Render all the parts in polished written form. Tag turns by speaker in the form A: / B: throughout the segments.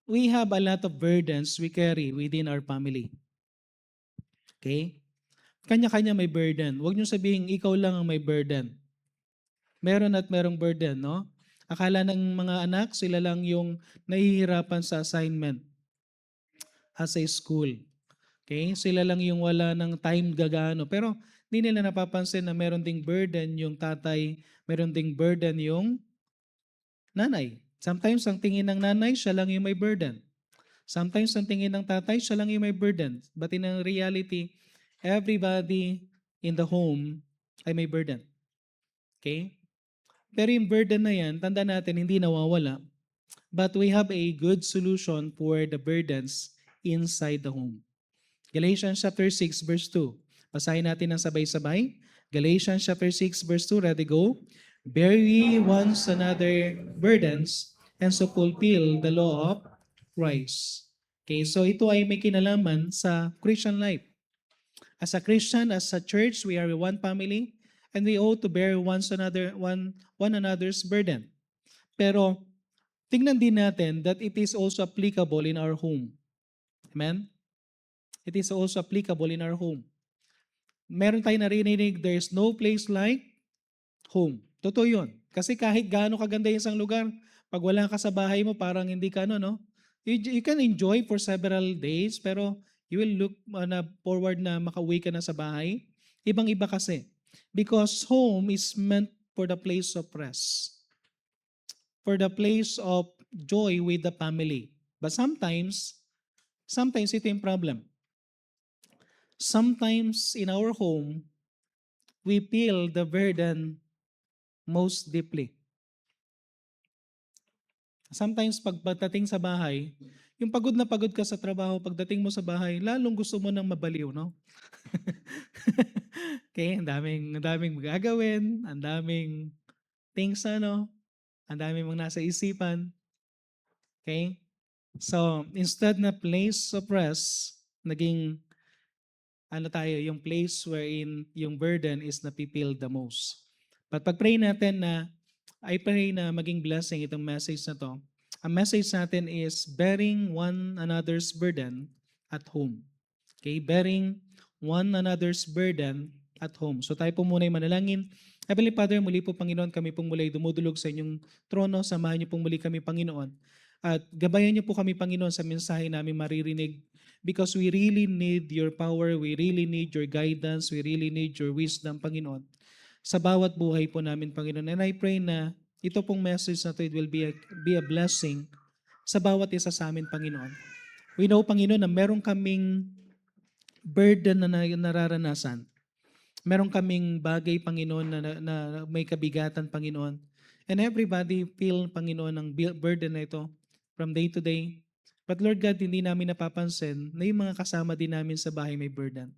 A: we have a lot of burdens we carry within our family. Okay? Kanya-kanya may burden. Huwag niyo sabihin ikaw lang ang may burden. Meron at merong burden, no? Akala ng mga anak, sila lang yung nahihirapan sa assignment as a school. Okay? Sila lang yung wala ng time gagano. Pero hindi nila napapansin na meron ding burden yung tatay, meron ding burden yung nanay. Sometimes ang tingin ng nanay, siya lang yung may burden. Sometimes ang tingin ng tatay, siya lang yung may burden. But in reality, everybody in the home ay may burden. Okay? Pero yung burden na yan, tanda natin, hindi nawawala. But we have a good solution for the burdens inside the home. Galatians chapter 6 verse 2. Basahin natin ng sabay-sabay. Galatians chapter 6 verse 2. Ready, go. Bear ye one another burdens and so fulfill the law of Christ. Okay, so ito ay may kinalaman sa Christian life. As a Christian, as a church, we are one family and we ought to bear one another's burden. Pero tingnan din natin that it is also applicable in our home. Amen? It is also applicable in our home. Meron tayong narinig, there's no place like home. Totoo yun. Kasi kahit gaano kaganda yung isang lugar, pag wala ka sa bahay mo, parang hindi ka ano, no? You can enjoy for several days, pero you will look forward na makauwi ka na sa bahay. Ibang-iba kasi. Because home is meant for the place of rest. For the place of joy with the family. But sometimes ito yung problem. Sometimes in our home, we feel the burden most deeply. Sometimes pagdating sa bahay, yung pagod na pagod ka sa trabaho, pagdating mo sa bahay, lalong gusto mo nang mabaliw, no? Okay, ang daming magagawin, ang daming things ang daming mga nasa isipan. Okay? So, instead na place of rest, naging yung place wherein yung burden is napipil the most. But pag-pray natin I pray na maging blessing itong message na to. Ang message natin is bearing one another's burden at home. Okay? Bearing one another's burden at home. So tayo po muna yung manalangin. Heavenly Father, muli po Panginoon, kami pong muli dumudulog sa inyong trono. Samahan niyo pong muli kami Panginoon. At gabayan niyo po kami Panginoon sa mensahe namin maririnig because we really need your power, we really need your guidance, we really need your wisdom, Panginoon, sa bawat buhay po namin, Panginoon. And I pray na ito pong message na to, it will be a blessing sa bawat isa sa amin, Panginoon. We know, Panginoon, na meron kaming burden na nararanasan. Meron kaming bagay, Panginoon, na may kabigatan, Panginoon. And everybody feel, Panginoon, ang burden na ito from day to day. But Lord God, hindi namin napapansin na yung mga kasama din namin sa bahay may burden.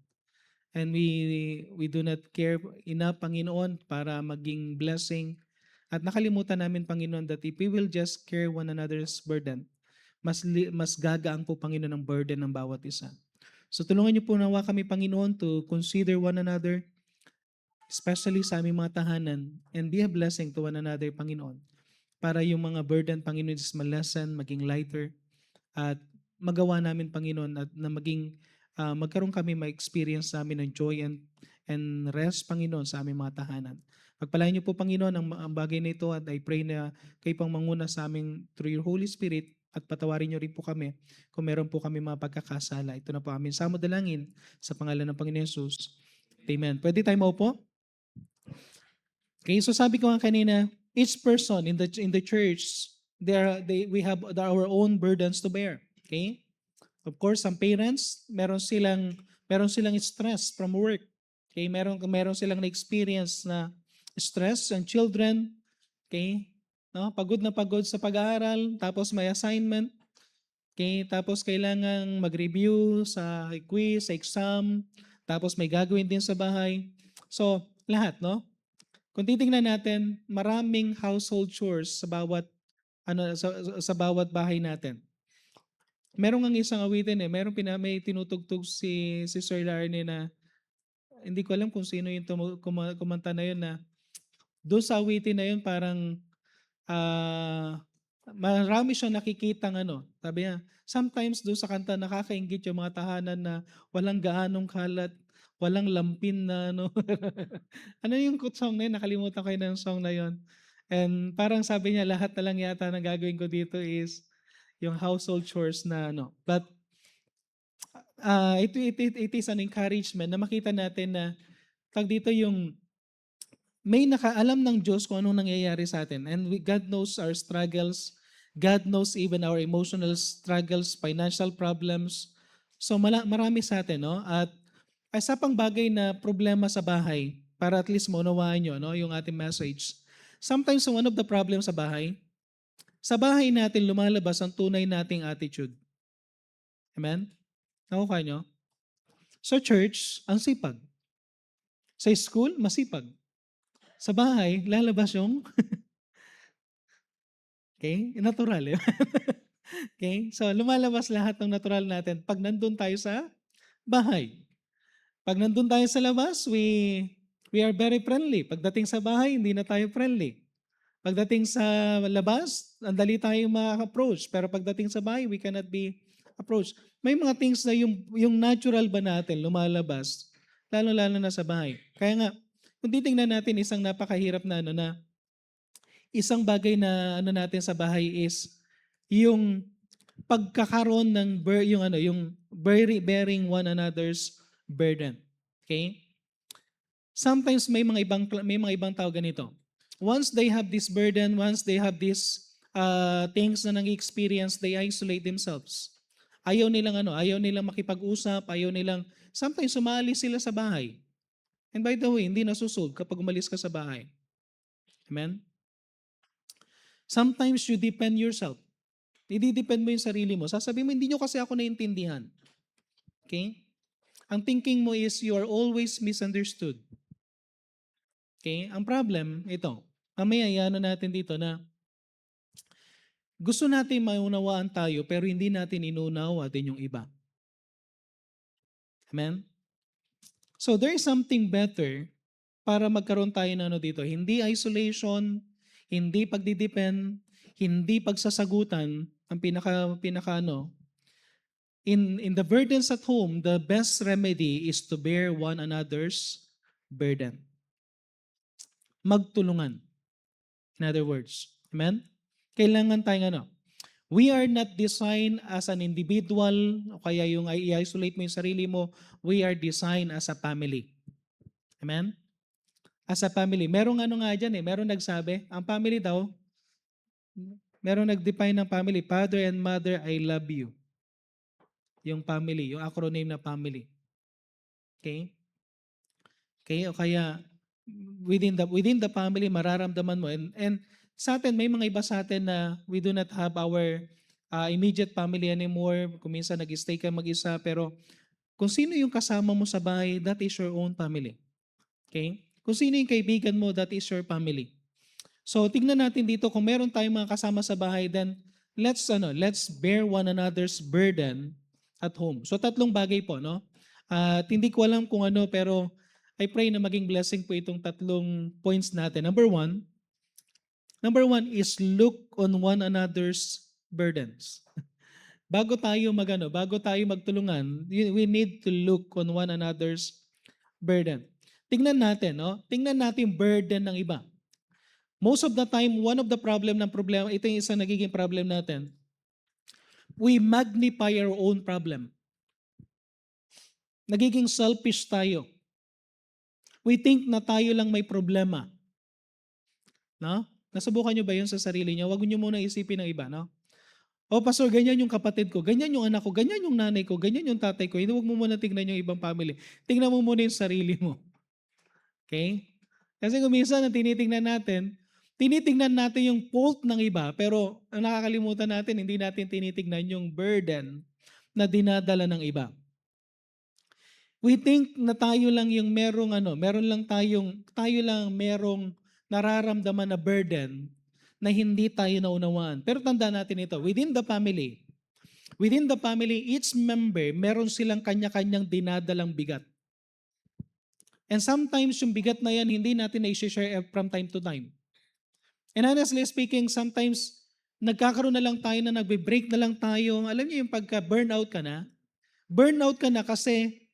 A: And we do not care enough, Panginoon, para maging blessing. At nakalimutan namin, Panginoon, that if we will just care one another's burden, mas gagaan po, Panginoon, ang burden ng bawat isa. So tulungan niyo po nawa kami, Panginoon, to consider one another, especially sa aming mga tahanan, and be a blessing to one another, Panginoon. Para yung mga burden, Panginoon, is ma-lessen, maging lighter, at magawa namin, Panginoon, at na magkaroon kami ma-experience namin ng joy and rest, Panginoon, sa aming mga tahanan. Pagpalain niyo po, Panginoon, ang bagay na ito at I pray na kayo pang manguna sa amin through your Holy Spirit at patawarin niyo rin po kami kung meron po kami mga pagkakasala. Ito na po amin sa dalangin sa pangalan ng Panginoon Jesus. Amen. Pwede tayo maupo? Okay, so sabi ko nga kanina, each person in the church, we have our own burdens to bear. Okay? Of course, some parents, meron silang stress from work. Okay, meron silang na-experience na stress ang children. Okay? No, pagod na pagod sa pag-aaral, tapos may assignment. Okay, tapos kailangang mag-review sa quiz, sa exam, tapos may gagawin din sa bahay. So, lahat, no? Kung titingnan natin, maraming household chores sa bawat bahay natin. Meron ngang isang awitin may tinutugtog si Sir Larry na hindi ko alam kung sino yung kumanta na yun na doon sa awitin na yun parang Marami siyang nakikitang ano, sabi niya, sometimes doon sa kanta nakakainggit yung mga tahanan na walang gaanong kalat, walang lampin na ano. Ano yung song na yun? Nakalimutan ko yun ng song na yun. And parang sabi niya lahat na lang yata na gagawin ko dito is yung household chores na ano. But it is an encouragement na makita natin na tag dito yung may nakaalam ng Diyos kung anong nangyayari sa atin. And God knows our struggles. God knows even our emotional struggles, financial problems. So marami sa atin, no? At isa pang bagay na problema sa bahay, para at least maunawaan nyo, no, yung ating message. Sometimes one of the problems sa bahay natin lumalabas ang tunay nating attitude. Amen? Nakuha nyo? Sa church, ang sipag. Sa school, masipag. Sa bahay, lalabas yung okay? Natural. Eh? Okay? So, lumalabas lahat ng natural natin pag nandun tayo sa bahay. Pag nandun tayo sa labas, we are very friendly. Pagdating sa bahay, hindi na tayo friendly. Pagdating sa labas, ang dali tayong ma-approach. Pero pagdating sa bahay, we cannot be approached. May mga things na yung natural ba natin lumalabas, lalo-lalo na sa bahay. Kaya nga, kung titingnan natin isang napakahirap na ano na isang bagay na ano natin sa bahay is yung pagkakaroon ng yung bearing one another's burden. Okay? Sometimes may mga ibang tao ganito. Once they have this burden, once they have these things na nang-experience, they isolate themselves. Ayaw nilang makipag-usap, ayaw nilang sometimes sumali sila sa bahay. And by the way, hindi nasusolve kapag umalis ka sa bahay. Amen? Sometimes you depend yourself. Ididepend mo yung sarili mo. Sasabihin mo, hindi nyo kasi ako naintindihan. Okay? Ang thinking mo is you are always misunderstood. Okay? Ang problem, ito. Mamaya iano natin dito na gusto natin maunawaan tayo pero hindi natin inuunawa din yung iba. Amen? So there is something better para magkaroon tayo ng ano dito. Hindi isolation, hindi pagdidepend, hindi pagsasagutan. Ang pinaka ano, in the burdens at home, the best remedy is to bear one another's burden. Magtulungan. In other words. Amen? Kailangan tayong ano. We are not designed as an individual o kaya yung i-isolate mo yung sarili mo. We are designed as a family. Amen? As a family. Merong ano nga dyan merong nagsabi, ang family daw, merong nag-define ng family, Father and Mother, I love you. Yung family, yung acronym na family. Okay? Okay, o kaya within the family mararamdaman mo and sa atin may mga iba sa atin na we do not have our immediate family anymore. Kung minsan nag-stay ka mag-isa pero kung sino yung kasama mo sa bahay, that is your own family. Okay? Kung sino yung kaibigan mo, that is your family. So tingnan natin dito kung meron tayong mga kasama sa bahay, then let's bear one another's burden at home. So tatlong bagay po, no? At hindi ko alam kung ano pero I pray na maging blessing po itong tatlong points natin. Number one is look on one another's burdens. Bago tayo magtulungan, we need to look on one another's burden. Tingnan natin, no? Tingnan natin burden ng iba. Most of the time, one of the problema, ito yung isang nagiging problem natin. We magnify our own problem. Nagiging selfish tayo. We think na tayo lang may problema. No? Nasubukan nyo ba yun sa sarili nyo? Huwag nyo muna isipin ng iba, no? O pastor, ganyan yung kapatid ko, ganyan yung anak ko, ganyan yung nanay ko, ganyan yung tatay ko. Hindi, huwag mo muna tignan yung ibang family. Tingnan mo muna yung sarili mo. Okay? Kasi kung minsan tinitingnan natin yung fault ng iba, pero ang nakakalimutan natin, hindi natin tinitingnan yung burden na dinadala ng iba. We think na tayo lang yung tayo lang merong nararamdaman na burden na hindi tayo naunawaan. Pero tandaan natin ito, within the family, each member, meron silang kanya-kanyang dinadalang bigat. And sometimes yung bigat na yan, hindi natin na-share from time to time. And honestly speaking, sometimes nagkakaroon na lang tayo na nagbe-break na lang tayo. Alam niyo yung pagka-burnout ka na? Burnout ka na kasi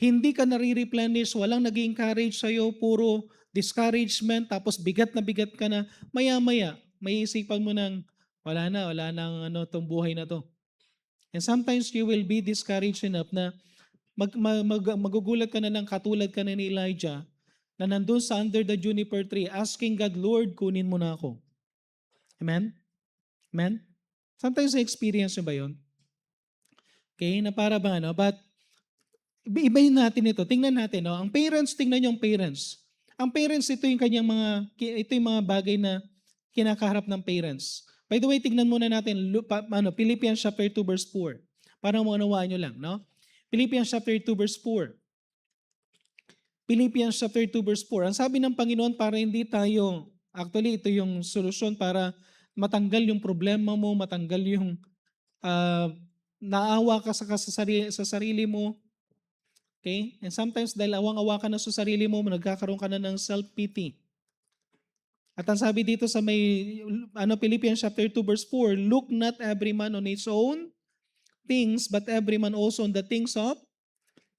A: hindi ka nare-replenish, walang nag-encourage sa'yo, puro discouragement, tapos bigat na bigat ka na. Maya-maya, may isipan mo ng, wala nang ano, tong buhay na to. And sometimes you will be discouraged enough na magugulat ka na ng katulad ka na ni Elijah na nandun sa under the juniper tree asking God, Lord, kunin mo na ako. Amen? Amen? Sometimes na-experience nyo ba yun? Okay, na para ba ano? But ibahin natin ito. Tingnan natin, no? Ang parents, tingnan yung parents. Ang parents, ito yung kanyang ito yung mga bagay na kinakaharap ng parents. By the way, tingnan muna natin Philippians chapter 2 verse 4. Para maunawaan nyo lang, no? Philippians chapter 2 verse 4. Philippians chapter 2 verse 4. Ang sabi ng Panginoon para hindi tayo, actually ito yung solusyon para matanggal yung problema mo, matanggal yung naawa ka sa sarili mo. Okay? And sometimes dahil awang-awa ka na sa sarili mo, nagkakaroon ka na ng self-pity. At ang sabi dito sa Philippians chapter 2 verse 4, look not every man on his own things, but every man also on the things of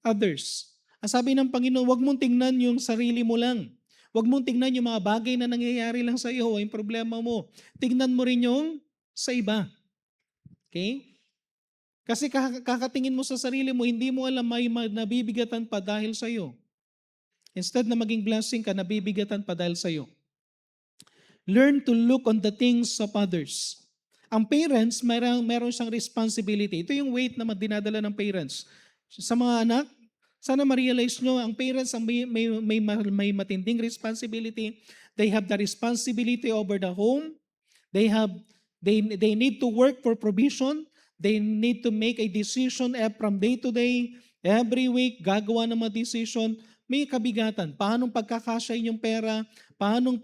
A: others. Ang sabi ng Panginoon, huwag mong tingnan yung sarili mo lang. Huwag mong tingnan yung mga bagay na nangyayari lang sa iyo o yung problema mo. Tingnan mo rin yung sa iba. Okay? Kasi kakatingin mo sa sarili mo, hindi mo alam may nabibigatan pa dahil sa iyo. Instead na maging blessing ka, nabibigatan pa dahil sa iyo. Learn to look on the things of others. Ang parents, meron siyang responsibility. Ito yung weight na dinadala ng parents. Sa mga anak, sana ma-realize nyo, ang parents ang may matinding responsibility. They have the responsibility over the home. They need to work for provision. They need to make a decision from day to day. Every week, gagawa ng mga decision. May kabigatan. Paanong pagkakasya yung pera? Paanong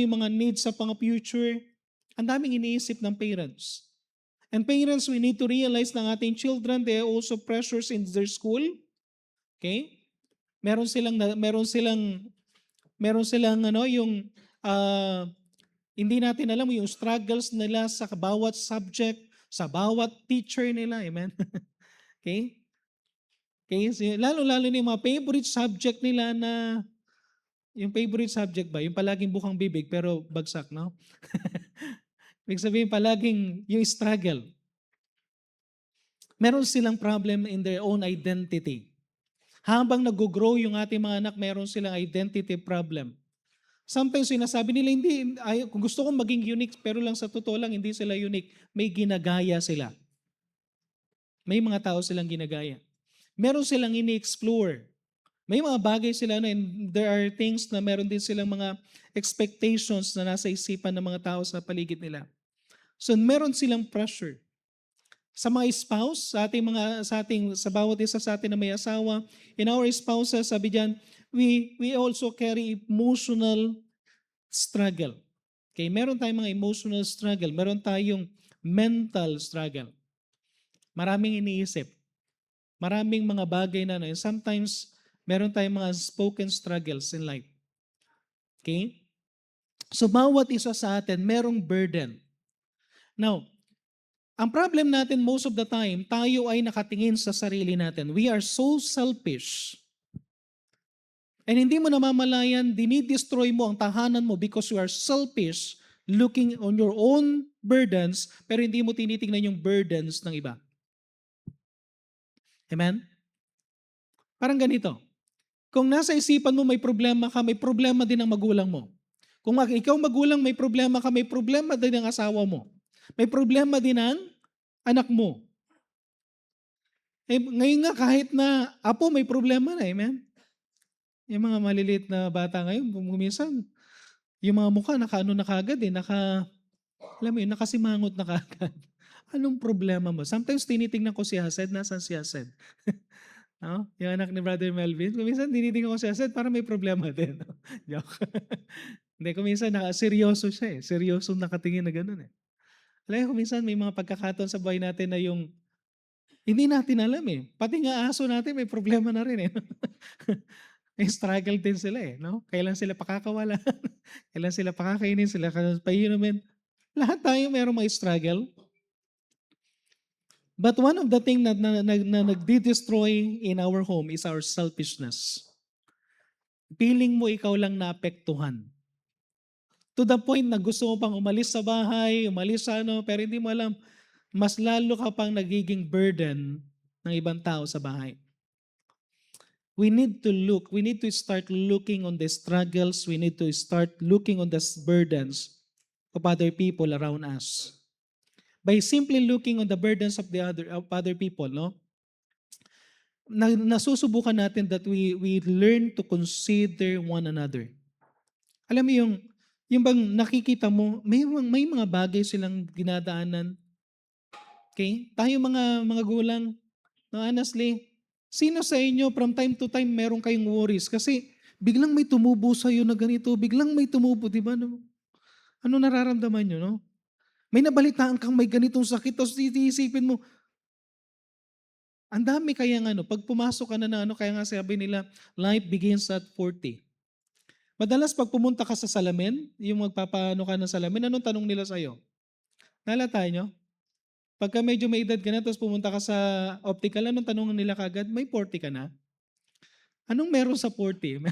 A: yung mga needs sa pang-future? Ang daming iniisip ng parents. And parents, we need to realize na ating children, they are also pressures in their school. Okay? Meron silang hindi natin alam yung struggles nila sa bawat subject, sa bawat teacher nila. Amen? Okay? Okay? So, lalo-lalo na yung mga favorite subject nila na, yung favorite subject ba? Yung palaging bukang bibig pero bagsak, no? Ibig sabihin palaging yung struggle. Meron silang problem in their own identity. Habang nag-grow yung ating mga anak, meron silang identity problem. Sometimes sinasabi nila, kung gusto kong maging unique, pero lang sa totoo lang, hindi sila unique. May ginagaya sila. May mga tao silang ginagaya. Meron silang ini-explore. May mga bagay sila and there are things na meron din silang mga expectations na nasa isipan ng mga tao sa paligid nila. So meron silang pressure. Sa mga spouse, sa bawat isa sa atin na may asawa, in our spouses, sabi diyan, we also carry emotional struggle. Okay, meron tayong mga emotional struggle, meron tayong mental struggle. Maraming iniisip. Maraming mga bagay na and sometimes meron tayong mga spoken struggles in life. Okay? So bawat isa sa atin merong burden. Now, ang problem natin most of the time, tayo ay nakatingin sa sarili natin. We are so selfish. And hindi mo namamalayan, dinidestroy mo ang tahanan mo because you are selfish, looking on your own burdens, pero hindi mo tinitingnan yung burdens ng iba. Amen? Parang ganito. Kung nasa isipan mo may problema ka, may problema din ang magulang mo. Kung ikaw magulang may problema ka, may problema din ang asawa mo. May problema din ang anak mo. Ngayon nga kahit na apo may problema na, amen? Yung mga maliliit na bata ngayon, minsan, yung mga mukha nakaano na kagad alam mo yun, nakasimangot na kagad. Anong problema mo? Sometimes tinitingnan ko si Hased, nasan si Hased? No? Yung anak ni Brother Melvin, kuminsan tinitingnan ko si Hased, para may problema din. No? Joke. Hindi, kuminsan seryoso siya eh. Seryoso nakatingin na gano'n eh. Alam mo, kuminsan may mga pagkakataon sa buhay natin na yung hindi natin alam eh. Pati nga aso natin may problema na rin eh. May struggle din sila eh. No? Kailan sila pakakawalan? Kailan sila pakakainin? Sila painumin? Lahat tayo merong may struggle. But one of the thing na nagdi-destroy in our home is our selfishness. Feeling mo ikaw lang naapektuhan. To the point na gusto mo pang umalis sa bahay, umalis sa ano, pero hindi mo alam, mas lalo ka pang nagiging burden ng ibang tao sa bahay. We need to start looking on the struggles, we need to start looking on the burdens of other people around us. By simply looking on the burdens of other people, no? Nasusubukan natin that we learn to consider one another. Alam mo yung bang nakikita mo, may mga bagay silang dinadaanan. Okay? Tayo mga gulang, no, honestly, sino sa inyo from time to time meron kayong worries? Kasi biglang may tumubo sa'yo na ganito, biglang may tumubo, di ba? No? Ano nararamdaman nyo, no? May nabalitaan kang may ganitong sakit, tapos iisipin mo, ang dami kayang ano, pag pumasok ka na ano, kaya nga sabi nila, life begins at 40. Madalas pag pumunta ka sa salamin, yung magpapaano ka ng salamin, anong tanong nila sa'yo? Nalata nyo? Pagka medyo may edad ka na, tapos pumunta ka sa optical, anong tanong nila kagad? May 40 ka na? Anong meron sa 40?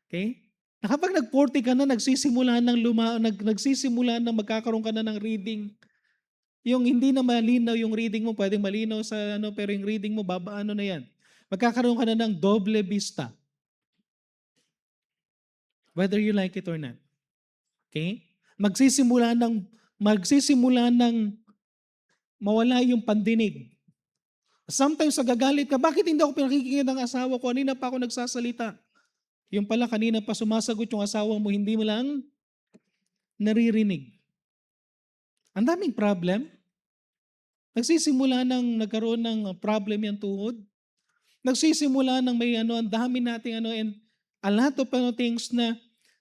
A: Okay? Na kapag nag-40 ka na, nagsisimula ng magkakaroon ka na ng reading. Yung hindi na malinaw yung reading mo, pwedeng malinaw sa ano, pero yung reading mo, ano na yan. Magkakaroon ka na ng doble vista. Whether you like it or not. Okay? Magsisimula ng mawala yung pandinig. Sometimes nagagalit ka, bakit hindi ako pinakikinggan ng asawa ko? Kanina pa ako nagsasalita. Yung pala kanina pa sumasagot yung asawa mo, hindi mo lang naririnig. Ang daming problem. Nagsisimula ng nagkaroon ng problem yung tuhod. Nagsisimula ng may ano, ang dami nating ano, and a lot of things na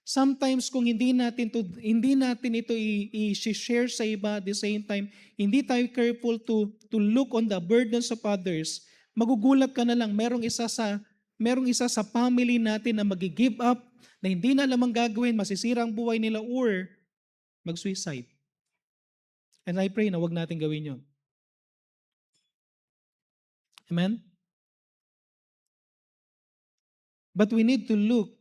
A: sometimes kung hindi natin ito i-share sa iba at the same time, hindi tayo careful to look on the burdens of others, magugulat ka na lang, merong isa sa family natin na magi-give up, na hindi na lamang gagawin, masisira ang buhay nila or mag-suicide. And I pray na wag natin gawin yun. Amen? But we need to look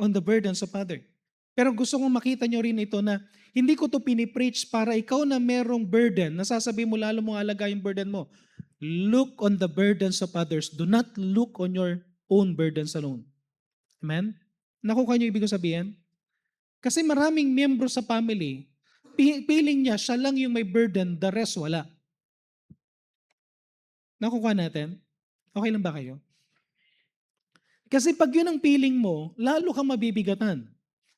A: on the burdens of others. Pero gusto kong makita nyo rin ito na hindi ko to pinipreach para ikaw na merong burden, nasasabi mo lalo mong alaga yung burden mo. Look on the burdens of others. Do not look on your own burdens alone. Amen? Nakuha nyo ibig sabihin? Kasi maraming miyembro sa family, feeling niya siya lang yung may burden, the rest wala. Nakuha natin? Okay lang ba kayo? Kasi pag yun ang feeling mo, lalo kang mabibigatan.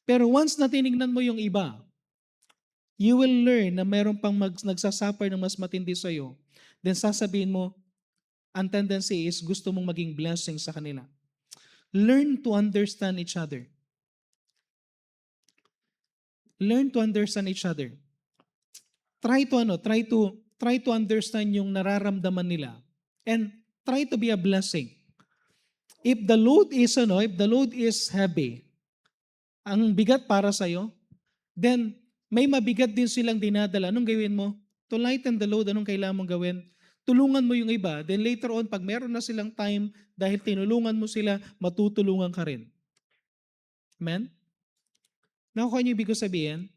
A: Pero once na tinignan mo yung iba, you will learn na meron pang nagsasuffer ng mas matindi sa'yo. Then sasabihin mo, ang tendency is gusto mong maging blessing sa kanila. Learn to understand each other. Learn to understand each other. Try to understand yung nararamdaman nila. And try to be a blessing. If the load is heavy, ang bigat para sa'yo, then may mabigat din silang dinadala. Anong gawin mo? To lighten the load, anong kailangan mong gawin? Tulungan mo yung iba. Then later on, pag meron na silang time, dahil tinulungan mo sila, matutulungan ka rin. Amen? Nakuha niyo ibig sabihin?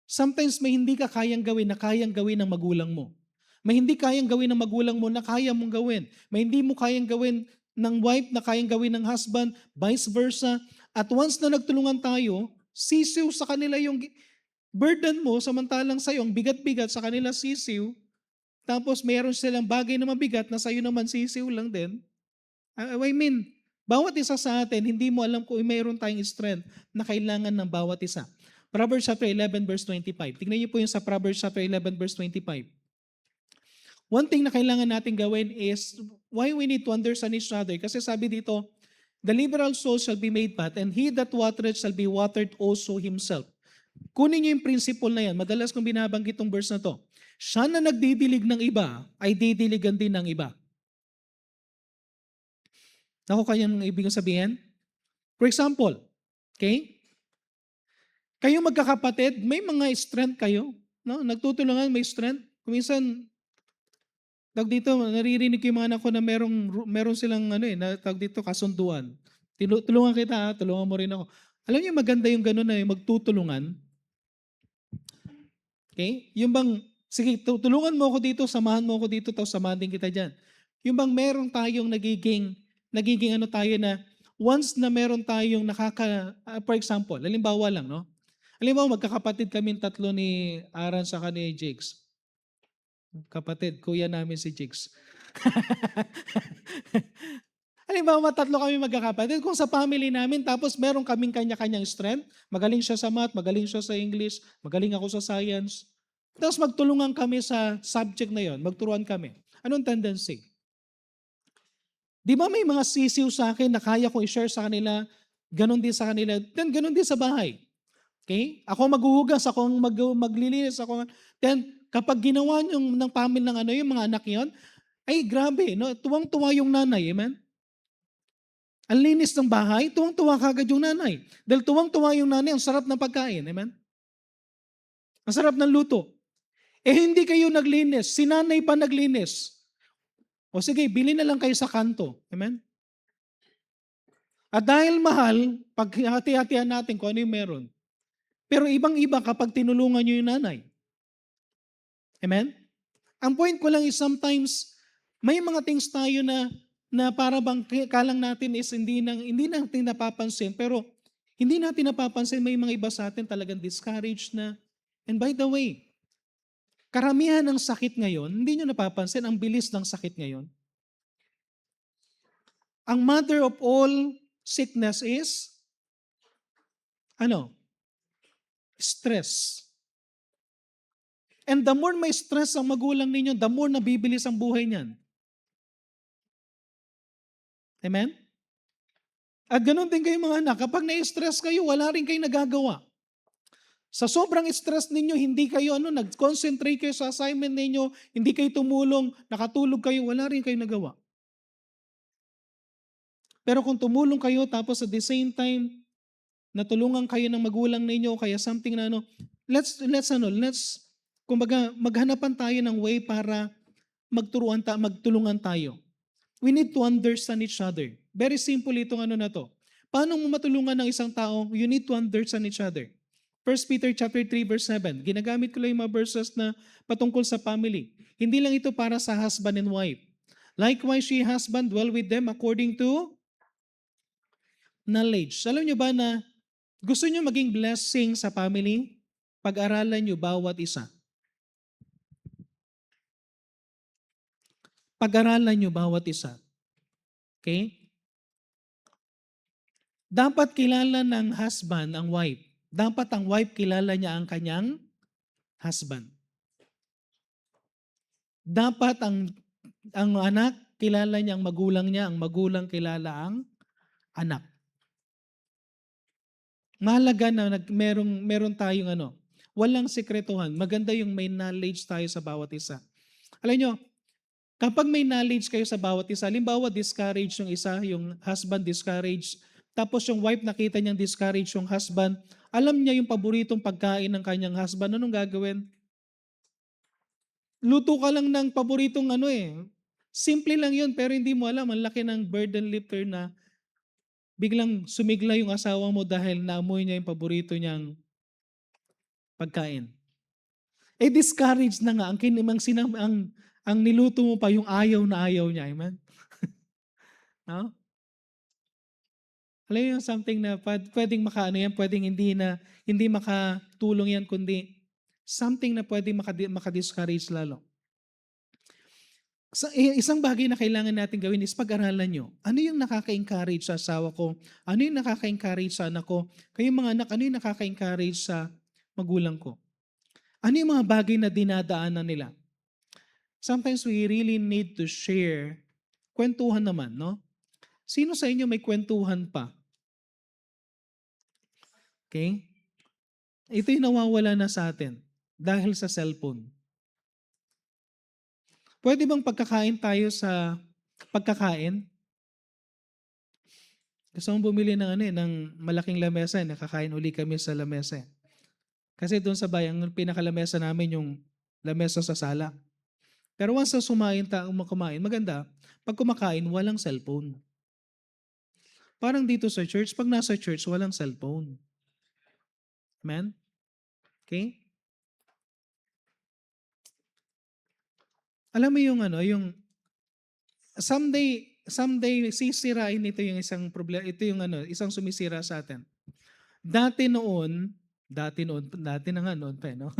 A: Sometimes may hindi ka kayang gawin na kayang gawin ng magulang mo. May hindi kayang gawin ng magulang mo na kaya mong gawin. May hindi mo kayang gawin ng wife na kayang gawin ng husband, vice versa. At once na nagtulungan tayo, sisiw sa kanila yung burden mo, samantalang sa'yo, ang bigat-bigat sa kanila sisiw, tapos mayroon silang bagay na mabigat na sa'yo naman sisiw lang din. I mean, bawat isa sa atin, hindi mo alam kung mayroon tayong strength na kailangan ng bawat isa. Proverbs chapter 11 verse 25. Tignan niyo po yung sa Proverbs chapter 11 verse 25. One thing na kailangan natin gawin is why we need to understand each other. Kasi sabi dito, the liberal soul shall be made fat, and he that watereth shall be watered also himself. Kunin niyo yung principle na yan. Madalas kong binabanggit itong verse na to. Siya na nagdidilig ng iba, ay didiligan din ng iba. Naku, kaya ang ibig sabihin? For example, okay? Kayo magkakapatid, may mga strength kayo. no? Nagtutulungan, may strength. Kuminsan, tawag dito, naririnig ko yung mga anak ko na meron silang ano na tawag dito, kasunduan. Tulungan kita ha, tulungan mo rin ako. Alam niyo maganda yung gano'n na yung magtutulungan. Okay? Yung bang, sige, tulungan mo ako dito, samahan mo ako dito, tapos samahan din kita dyan. Yung bang meron tayong nagiging ano tayo na, once na meron tayong for example, halimbawa lang, no? Halimbawa, magkakapatid kami tatlo ni Aran sa ni Jigs. Kapatid, kuya namin si Jigs. Halimbawa, tatlo kami magkakapatid. Kung sa family namin, tapos meron kaming kanya-kanyang strength, magaling siya sa math, magaling siya sa English, magaling ako sa science. Tapos magtulungan kami sa subject na yon, magturuan kami. Anong tendency? Di ba may mga sisiw sa akin na kaya kong i-share sa kanila, ganon din sa kanila, then ganon din sa bahay. Okay? Ako maghuhugas, ako maglilinis, then kapag ginawa yung ng family ng ano, yung mga anak yon, ay grabe, no? Tuwang-tuwa yung nanay, amen? Ang linis ng bahay, tuwang-tuwa kagad yung nanay. Dahil tuwang-tuwa yung nanay, ang sarap ng pagkain, amen? Ang sarap ng luto. Hindi kayo naglinis, si nanay pa naglinis. O sige, bili na lang kayo sa kanto, amen? At dahil mahal, pag hati-hatihan natin kung ano yung meron. Pero ibang-iba kapag tinulungan nyo yung nanay. Amen? Ang point ko lang is sometimes, may mga things tayo na para bang kalang natin is hindi natin napapansin. Pero hindi natin napapansin, may mga iba sa atin talagang discouraged na. And by the way, karamihan ng sakit ngayon, hindi nyo napapansin, ang bilis ng sakit ngayon. Ang mother of all sickness is, ano? Stress. And the more may stress ang magulang ninyo, the more nabibilis ang buhay niyan. Amen? At ganun din kayo mga anak, kapag na-stress kayo, wala rin kayo nagagawa. Sa sobrang stress ninyo, hindi kayo nag-concentrate kayo sa assignment ninyo, hindi kayo tumulong, nakatulog kayo, wala rin kayo nagawa. Pero kung tumulong kayo, tapos at the same time, natulungan kayo ng magulang ninyo, kaya something na let's kumbaga, maghanapan tayo ng way para magtulungan tayo. We need to understand each other. Very simple itong na to. Paano mo matulungan ng isang tao? You need to understand each other. 1 Peter chapter 3 verse 7. Ginagamit ko lang yung mga verses na patungkol sa family. Hindi lang ito para sa husband and wife. Likewise, ye husband, dwell with them according to knowledge. Alam nyo ba na gusto nyo maging blessing sa family? Pag-aralan nyo bawat isa. Pag-aralan nyo bawat isa. Okay? Dapat kilala ng husband ang wife. Dapat ang wife kilala niya ang kanyang husband. Dapat ang anak kilala niya ang magulang kilala ang anak. Mahalaga na meron tayong walang sekretuhan. Maganda yung may knowledge tayo sa bawat isa. Alam nyo, kapag may knowledge kayo sa bawat isa, halimbawa discourage yung isa, yung husband discourage, tapos yung wife nakita niyang discourage yung husband, alam niya yung paboritong pagkain ng kanyang husband, anong gagawin? Luto ka lang ng paboritong Simple lang yun, pero hindi mo alam, ang laki ng burden lifter na biglang sumigla yung asawa mo dahil naamoy niya yung paborito niyang pagkain. Discouraged na nga, ang niluto mo pa yung ayaw na ayaw niya. Amen? No? Alam yung something na pwedeng pwedeng hindi makatulong yan, kundi something na pwedeng makadiscourage lalo. Isang bagay na kailangan natin gawin is pag-aralan nyo. Ano yung nakaka-encourage sa asawa ko? Ano yung nakaka-encourage sa anak ko? Kayong mga anak, ano yung nakaka-encourage sa magulang ko? Ano yung mga bagay na dinadaanan nila? Sometimes we really need to share. Kwentuhan naman, no? Sino sa inyo may kwentuhan pa? Okay? Ito yung nawawala na sa atin dahil sa cellphone. Pwede bang pagkakain tayo sa pagkakain? Gusto mong bumili ng ng malaking lamesa, nakakain uli kami sa lamesa. Kasi doon sa bahay, ang pinakalamesa namin yung lamesa sa sala. Pero once na kumain, maganda, pag kumakain, walang cellphone. Parang dito sa church, pag nasa church, walang cellphone. Amen? Okay? Alam mo yung ano, yung someday sisirain ito yung isang problema, ito yung ano, isang sumisira sa atin. Dati noon, dati na nga noon pa, no?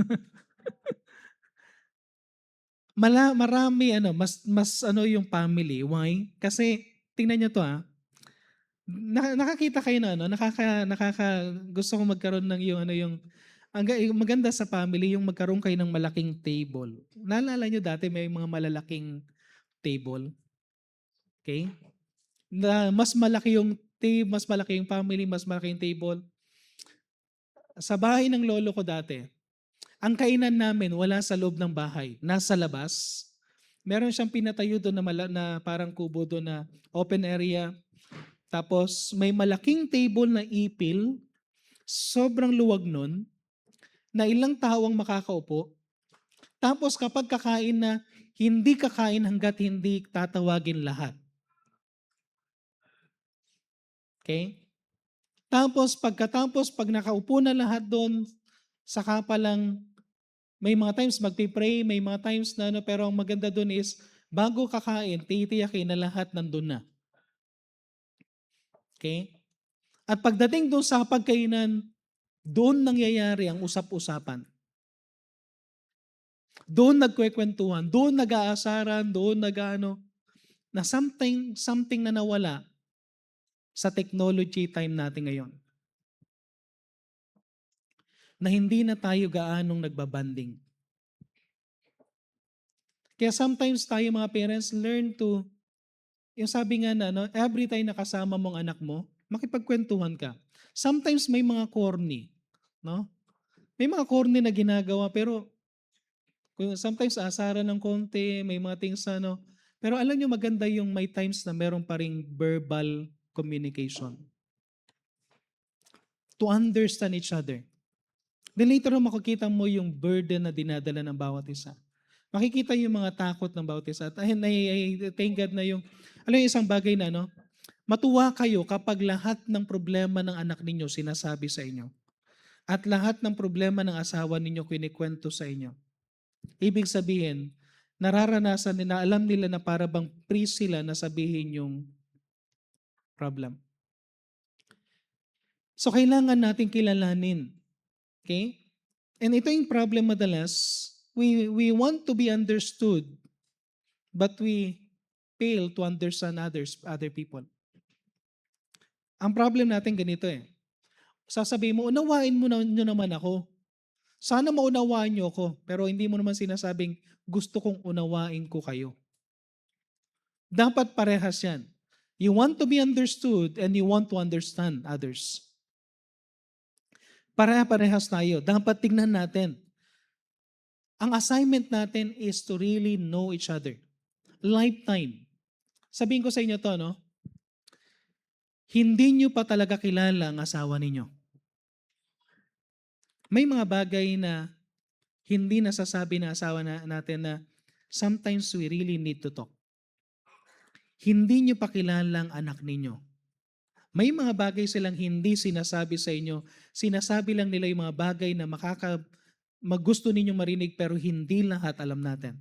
A: Marami ano, mas ano yung family. Why? Kasi tingnan niyo to nakakita kayo na ano, gusto ko magkaroon ng yung ano yung maganda sa family yung magkaroon kayo ng malaking table. Naalala niyo dati may mga malalaking table, okay? Na mas malaki yung family, mas malaki yung table. Sa bahay ng lolo ko dati, ang kainan namin wala sa loob ng bahay, nasa labas. Meron siyang pinatayo doon na parang kubo doon na open area. Tapos may malaking table na ipil, sobrang luwag nun, na ilang tao ang makakaupo. Tapos kapag kakain na, hindi kakain hanggat hindi tatawagin lahat. Okay? Tapos pag nakaupo na lahat doon, saka pa lang, may mga times magpipray, may mga times na ano, pero ang maganda doon is, bago kakain, titiyakin na lahat nandun na. Okay? At pagdating doon sa pagkainan, doon nangyayari ang usap-usapan. Doon nagkwekwentuhan, doon nag-aasaran, doon nag-ano, na something na nawala sa technology time natin ngayon. Na hindi na tayo gaanong nagbabanding. Kaya sometimes tayo mga parents learn to, yung sabi nga na, no, every time nakasama mong anak mo, makipagkwentuhan ka. Sometimes may mga corny, no? May mga corny na ginagawa pero sometimes asaran ng konti, may mga things ano. Pero alam nyo maganda yung may times na meron pa ring verbal communication to understand each other. Then later on, makikita mo yung burden na dinadala ng bawat isa. Makikita yung mga takot ng bawat isa. At thank God na yung, alam yung isang bagay na, no? Matuwa kayo kapag lahat ng problema ng anak ninyo sinasabi sa inyo. At lahat ng problema ng asawa ninyo kinikwento sa inyo. Ibig sabihin, nararanasan nila, alam nila na para bang free sila na sabihin yung problem. So kailangan natin kilalanin. Okay? And ito yung problem madalas, we want to be understood, but we fail to understand other people. Ang problem natin ganito sasabihin mo, unawain mo nyo naman ako. Sana maunawaan nyo ako, pero hindi mo naman sinasabing, gusto kong unawain ko kayo. Dapat parehas yan. You want to be understood and you want to understand others. Parehas tayo. Dapat tignan natin. Ang assignment natin is to really know each other. Lifetime. Sabihin ko sa inyo to, no? Hindi nyo pa talaga kilala ang asawa ninyo. May mga bagay na hindi nasasabi ng asawa natin na sometimes we really need to talk. Hindi nyo pa kilala ang anak ninyo. May mga bagay silang hindi sinasabi sa inyo. Sinasabi lang nila yung mga bagay na maggusto ninyong marinig pero hindi lahat alam natin.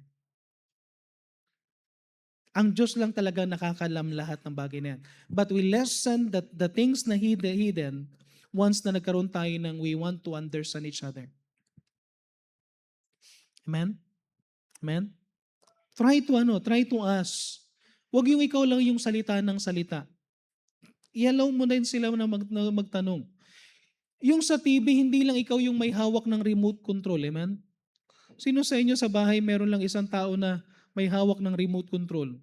A: Ang Diyos lang talaga nakakalam lahat ng bagay na yan. But we lessen the things na hidden once na nagkaroon tayo ng we want to understand each other. Amen? Amen? Try to ask. Huwag yung ikaw lang yung salita ng salita. I-allow mo na sila na magtanong. Yung sa TV, hindi lang ikaw yung may hawak ng remote control. Amen? Sino sa inyo sa bahay meron lang isang tao na may hawak ng remote control?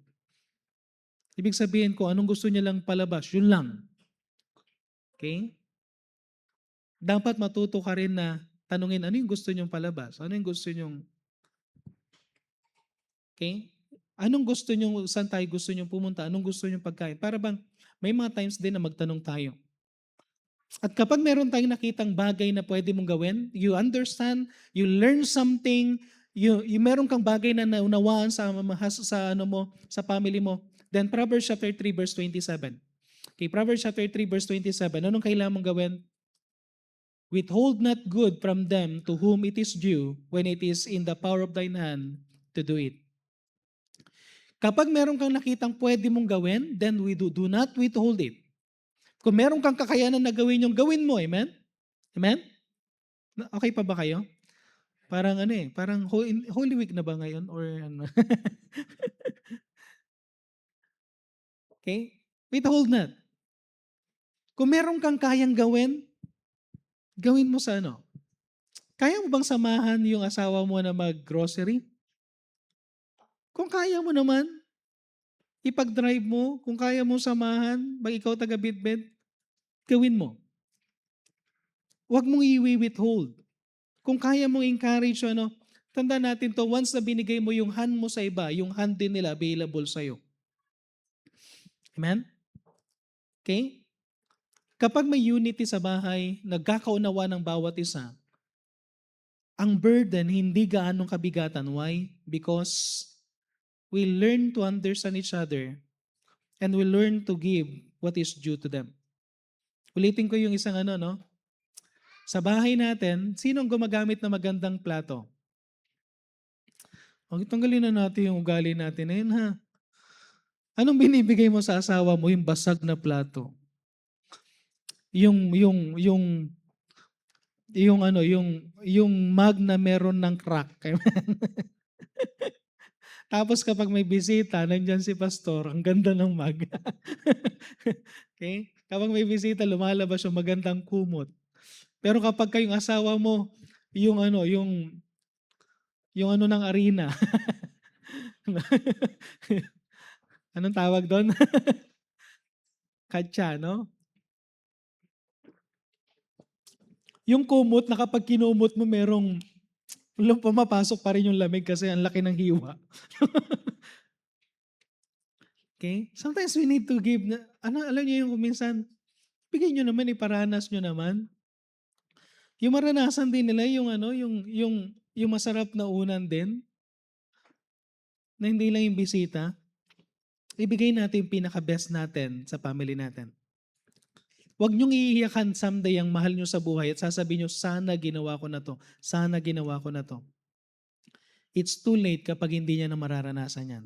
A: Ibig sabihin ko, anong gusto niya lang palabas? Yun lang. Okay? Dapat matuto ka rin na tanungin, ano yung gusto niyong palabas? Ano yung gusto niyong... Okay? Anong gusto niyong, saan tayo gusto niyong pumunta? Anong gusto niyong pagkain? Para bang, may mga times din na magtanong tayo. At kapag meron tayong nakitang bagay na pwede mong gawin, you understand, you learn something, you meron kang bagay na naunawaan sa ano mo, sa family mo, then Proverbs chapter 3 verse 27. Okay, Proverbs chapter 3 verse 27, anong kailangan mong gawin? Withhold not good from them to whom it is due when it is in the power of thine hand to do it. Kapag meron kang nakitang pwede mong gawin, then do not withhold it. Kung meron kang kakayanan na gawin yung gawin mo, amen? Amen? Okay pa ba kayo? Parang ano eh, parang Holy Week na ba ngayon? Or ano? Okay? Withhold not. Kung meron kang kayang gawin, gawin mo sa ano? Kaya mo bang samahan yung asawa mo na mag-grocery? Kung kaya mo naman, ipag-drive mo. Kung kaya mo samahan, pag ikaw taga-Bitbit, gawin mo. Huwag mong i-withhold. Kung kaya mong encourage, ano, tanda natin to, once na binigay mo yung hand mo sa iba, yung hand din nila available sa'yo. Amen? Okay? Kapag may unity sa bahay, nagkakaunawa ng bawat isa, ang burden hindi gaanong kabigatan. Why? Because we learn to understand each other and we learn to give what is due to them. Ulitin ko yung isang ano, no? Sa bahay natin, sinong gumagamit na magandang plato? Tanggalin na natin yung ugali natin na yun, ha? Anong binibigay mo sa asawa mo? Yung basag na plato. Yung ano, yung mug na meron ng crack. Tapos kapag may bisita, nandyan si pastor, ang ganda ng mug. Okay? Kapag may bisita, lumalabas yung magandang kumot. Pero kapag kayong asawa mo, yung ano, yung ano ng arena. Anong tawag doon? Katsa, no? Yung kumot na kapag kinumot mo, merong pumapasok pa rin yung lamig kasi ang laki ng hiwa. Okay? Sometimes we need to give, alam niyo yung minsan, bigay nyo naman, iparanas nyo naman. Yung maranasan din nila, yung ano, yung masarap na unan din, na hindi lang yung bisita, ibigay natin yung pinaka-best natin sa family natin. Huwag niyong iiyakan someday ang mahal niyo sa buhay at sasabihin niyo, sana ginawa ko na to, sana ginawa ko na to. It's too late kapag hindi niya na mararanasan yan.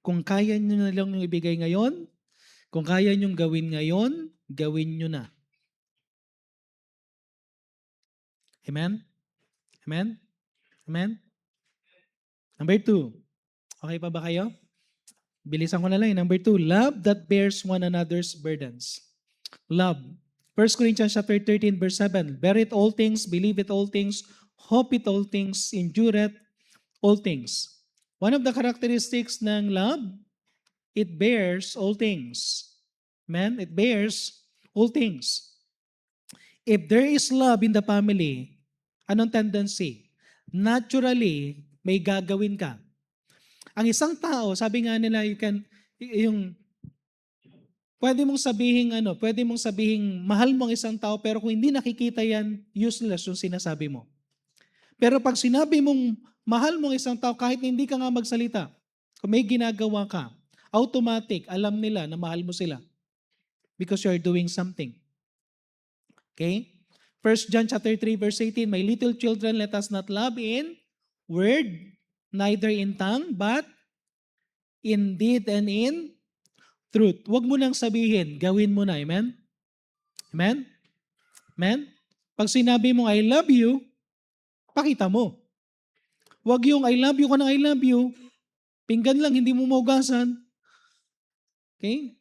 A: Kung kaya niyo na lang yung ibigay ngayon, kung kaya niyong gawin ngayon, gawin niyo na. Amen? Amen? Amen? Number 2. Okay pa ba kayo? Bilisan ko na lang. Number 2, love that bears one another's burdens. Love. 1 Corinthians chapter 13 verse 7. Bear it all things, believe it all things, hope it all things, endure it all things. One of the characteristics ng love, it bears all things. Amen? It bears all things. If there is love in the family, anong tendency? Naturally, may gagawin ka. Ang isang tao, sabi nga nila, pwede mong sabihin mahal mo ang isang tao, pero kung hindi nakikita yan, useless yung sinasabi mo. Pero pag sinabi mong mahal mo ang isang tao, kahit hindi ka nga magsalita, kung may ginagawa ka, automatic, alam nila na mahal mo sila. Because you're doing something. Okay? 1 John chapter 3 verse 18, my little children, let us not love in word, neither in tongue, but in deed and in truth. Huwag mo nang sabihin, gawin mo na. Amen? Amen? Amen? Pag sinabi mo, I love you, pakita mo. Huwag yung I love you ka ng I love you, pinggan lang, hindi mo maugasan. Okay?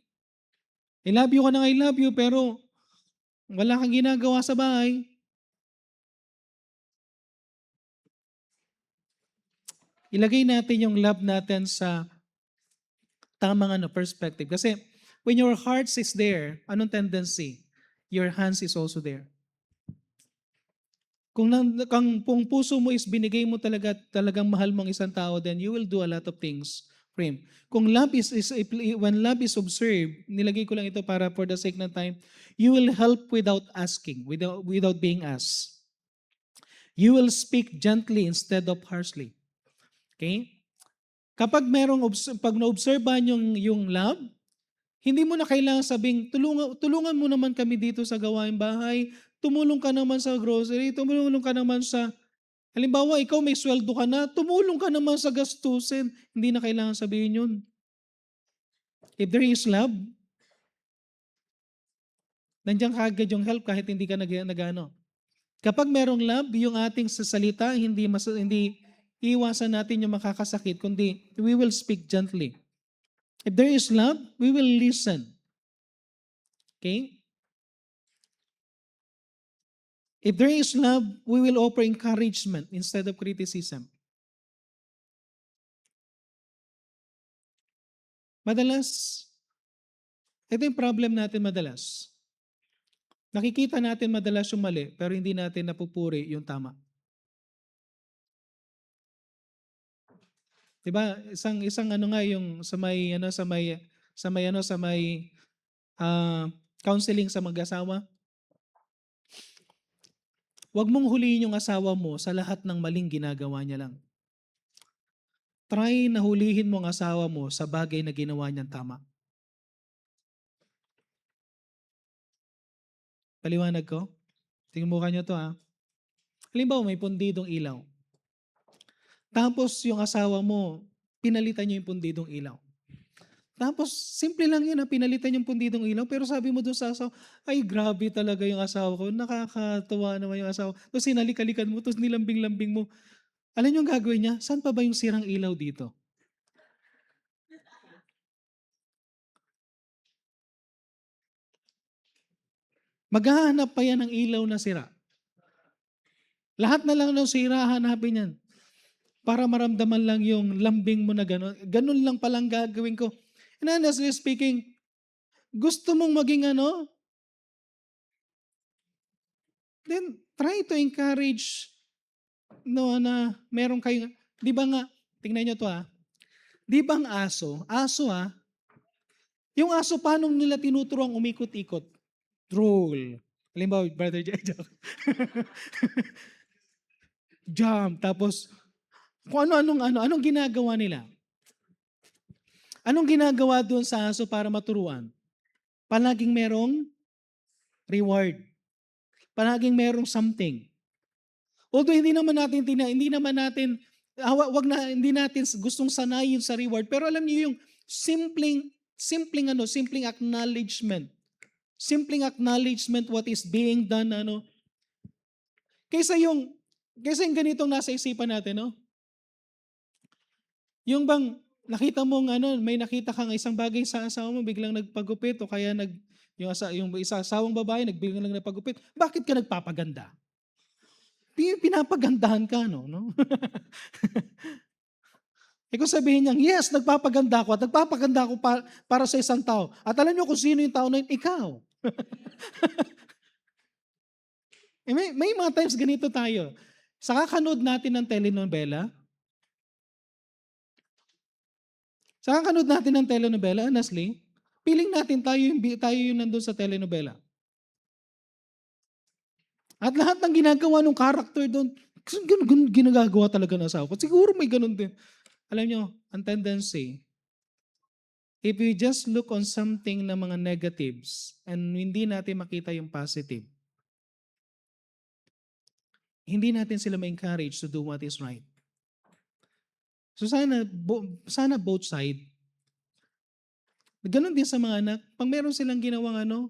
A: I love you ka ng I love you, pero wala kang ginagawa sa bahay. Ilagay natin yung love natin sa tamang perspective. Kasi when your heart is there, anong tendency? Your hands is also there. Kung puso mo is binigay mo talagang mahal mong isang tao, then you will do a lot of things frame. Kung love when love is observed, nilagay ko lang ito para for the sake ng time, you will help without asking, without being asked. You will speak gently instead of harshly. Okay? Kapag pag na-obserbahan yung love, hindi mo na kailangan sabing, tulungan mo naman kami dito sa gawaing bahay, tumulong ka naman sa grocery, tumulong ka naman sa, halimbawa, ikaw may sweldo ka na, tumulong ka naman sa gastusin. Hindi na kailangan sabihin yun. If there is love, nandiyan kagad yung help kahit hindi ka nagano. Kapag merong love, yung ating sasalita, hindi iwasan natin yung makakasakit, kundi we will speak gently. If there is love, we will listen. Okay? If there is love, we will offer encouragement instead of criticism. Madalas, ito yung problem natin madalas. Nakikita natin madalas yung mali, pero hindi natin napupuri yung tama. Diba? Isang ano nga yung sa may counseling sa mag-asawa. Huwag mong huliin yung asawa mo sa lahat ng maling ginagawa niya lang. Try na hulihin mo ang asawa mo sa bagay na ginawa niyang tama. Paliwanag ko? Tingnan mo kanyo to ha. Halimbawa may pundidong ilaw. Tapos yung asawa mo, pinalitan niyo yung pundidong ilaw. Tapos, simple lang yun, pinalitan yung pundidong ilaw. Pero sabi mo doon sa asawa, ay grabe talaga yung asawa ko. Nakakatuwa naman yung asawa. Tapos sinalik-alikan mo, tapos nilambing-lambing mo. Alam niyo yung gagawin niya? Saan pa ba yung sirang ilaw dito? Maghahanap pa yan ng ilaw na sira. Lahat na lang ng sira, hanapin yan. Para maramdaman lang yung lambing mo na gano'n. Ganun lang palang gagawin ko. And honestly speaking, gusto mong maging then try to encourage na meron kayong, di ba nga, tingnan nyo to di ba ang aso yung aso paano nila tinuturuan umikot-ikot? Roll. Halimbawa, Brother Jack. Jump. Tapos, kung anong ginagawa nila? Anong ginagawa doon sa aso para maturuan? Palaging merong reward. Palaging merong something. Although hindi naman natin hindi natin gustong sanayin sa reward, pero alam niyo yung simpleng acknowledgement. Simpleng acknowledgement what is being done kaysa yung ganitong nasa isipan natin, Yung bang nakita mo may nakita kang isang bagay sa asawa mo, biglang nagpagupit o kaya yung isa asawang babae biglang nagpagupit. Bakit ka nagpapaganda? Pinapagandahan ka, no? Kung sabihin niya, yes, nagpapaganda ako at nagpapaganda ako para sa isang tao. At alam niyo kung sino yung tao na yun? Ikaw. may mga times ganito tayo. Sa kakanood natin ng telenovela, honestly, feeling natin tayo yung nandun sa telenovela. At lahat ng ginagawa ng character doon, ginagawa talaga ng asawa ko. Siguro may ganun din. Alam nyo, ang tendency, if we just look on something na mga negatives and hindi natin makita yung positive, hindi natin sila ma-encourage to do what is right. So sana both side. Ganon din sa mga anak. Pag meron silang ginawang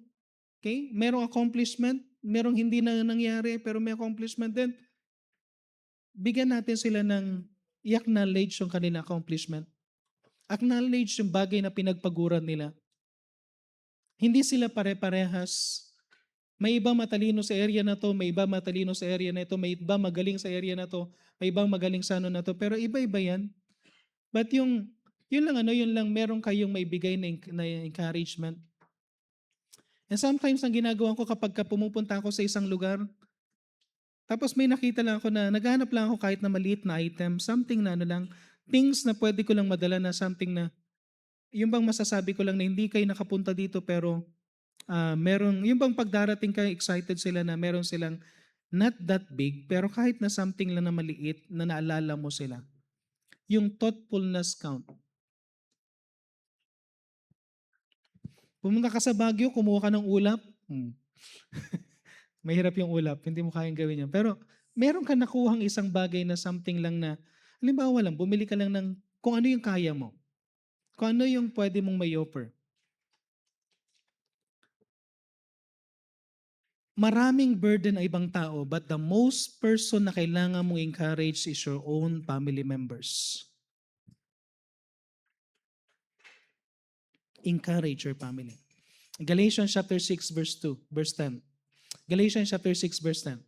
A: merong accomplishment, merong hindi na nangyari, pero may accomplishment din, bigyan natin sila ng i-acknowledge yung kanilang accomplishment. Acknowledge yung bagay na pinagpaguran nila. Hindi sila pare-parehas. May iba matalino sa area na to, may iba matalino sa area na ito, may iba magaling sa area na to, may ibang magaling sa na to, pero iba-iba yan. But yun lang meron kayong may bigay na encouragement. And sometimes ang ginagawa ko kapag pumupunta ako sa isang lugar, tapos may nakita lang ako na naghanap lang ako kahit na maliit na item, something na things na pwede ko lang madala na something na, yung bang masasabi ko lang na hindi kayo nakapunta dito pero merong, yung bang pagdarating kayo excited sila na meron silang not that big pero kahit na something lang na maliit na naalala mo sila. Yung thoughtfulness count. Pumunta ka sa Baguio, kumuha ka ng ulap. Mahirap yung ulap, hindi mo kayang gawin yan. Pero meron ka nakuhang isang bagay na something lang na, halimbawa lang, bumili ka lang ng kung ano yung kaya mo. Kung ano yung pwede mong may offer. Maraming burden ay ibang tao, but the most person na kailangan mong encourage is your own family members. Encourage your family. Galatians chapter 6 verse 2, verse 10. Galatians chapter 6 verse 10.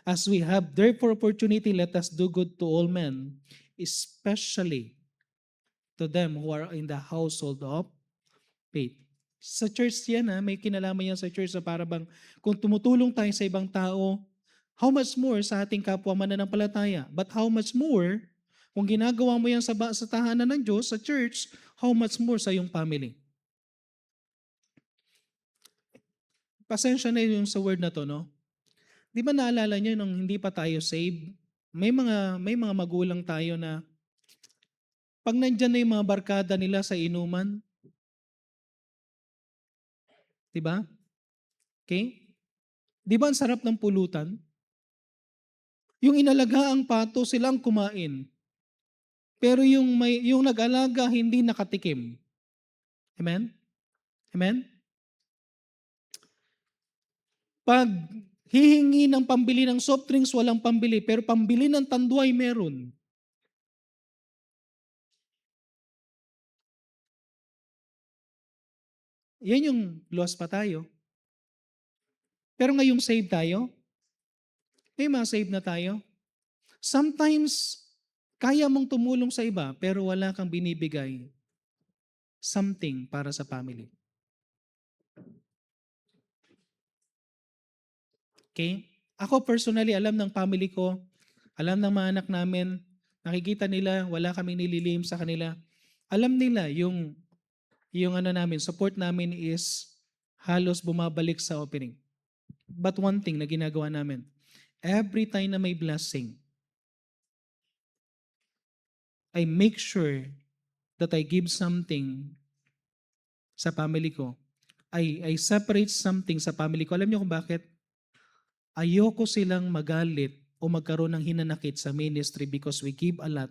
A: As we have therefore opportunity, let us do good to all men, especially to them who are in the household of faith. Sa church yan may kinalaman yan sa church na para bang kung tumutulong tayo sa ibang tao, how much more sa ating kapwa mananampalataya? But how much more kung ginagawa mo yan sa tahanan ng Diyos, sa church, how much more sa iyong family? Pasensya na yung sa word na to, no? Di ba naalala niyo nung hindi pa tayo saved? May mga magulang tayo na pag nandyan na yung mga barkada nila sa inuman, di ba? Okay? Di ba ang sarap ng pulutan? Yung inalagaang pato silang kumain. Pero yung nag-alaga hindi nakatikim. Amen? Amen? Pag hihingi ng pambili ng soft drinks, walang pambili. Pero pambili ng tanduay, meron. Yan yung lost pa tayo. Pero ngayong save tayo, may mga save na tayo. Sometimes, kaya mong tumulong sa iba, pero wala kang binibigay something para sa family. Okay? Ako personally, alam ng family ko, alam ng mga anak namin, nakikita nila, wala kaming nililihim sa kanila. Alam nila yung ano namin, support namin is halos bumabalik sa opening. But one thing na ginagawa namin, every time na may blessing, I make sure that I give something sa family ko. I separate something sa family ko. Alam niyo kung bakit? Ayoko silang magalit o magkaroon ng hinanakit sa ministry because we give a lot